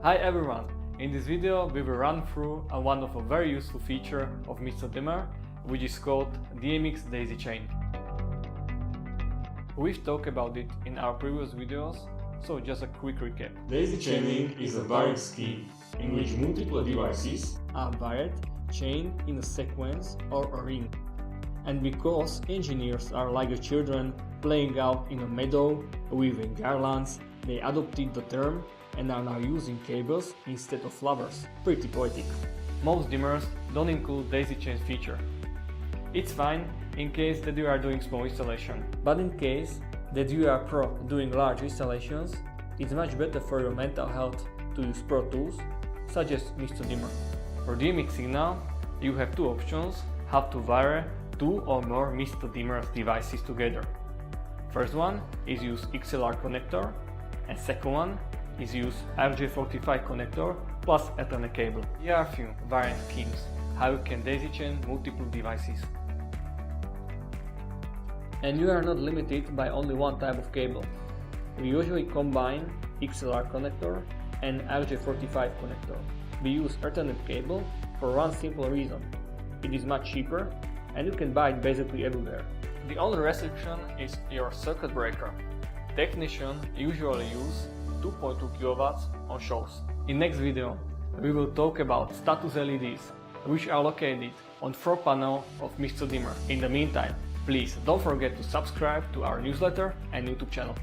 Hi everyone! In this video we will run through one of a very useful feature of Mr.Dimmer, which is called DMX Daisychaining. We've talked about it in our previous videos, so just a quick recap. Daisychaining is a wired scheme in which multiple devices are wired, chained in a sequence or a ring. And because engineers are like the children playing out in a meadow weaving garlands, they adopted the term and are now using cables instead of flowers. Pretty poetic. Most dimmers don't include daisy chain feature. It's fine in case that you are doing small installation, but in case that you are pro doing large installations, it's much better for your mental health to use pro tools such as Mr.Dimmer. For DMX signal, you have two options how to wire two or more Mr.Dimmer devices together. First one is use XLR connector, and second one is use RJ45 connector plus Ethernet cable. Here are a few wiring schemes how you can daisy chain multiple devices. And you are not limited by only one type of cable. We usually combine XLR connector and RJ45 connector. We use Ethernet cable for one simple reason. It is much cheaper and you can buy it basically everywhere. The only restriction is your circuit breaker. Technicians usually use 2.2 kW on shows. In next video, we will talk about status LEDs, which are located on front panel of Mr.Dimmer. In the meantime, please don't forget to subscribe to our newsletter and YouTube channel.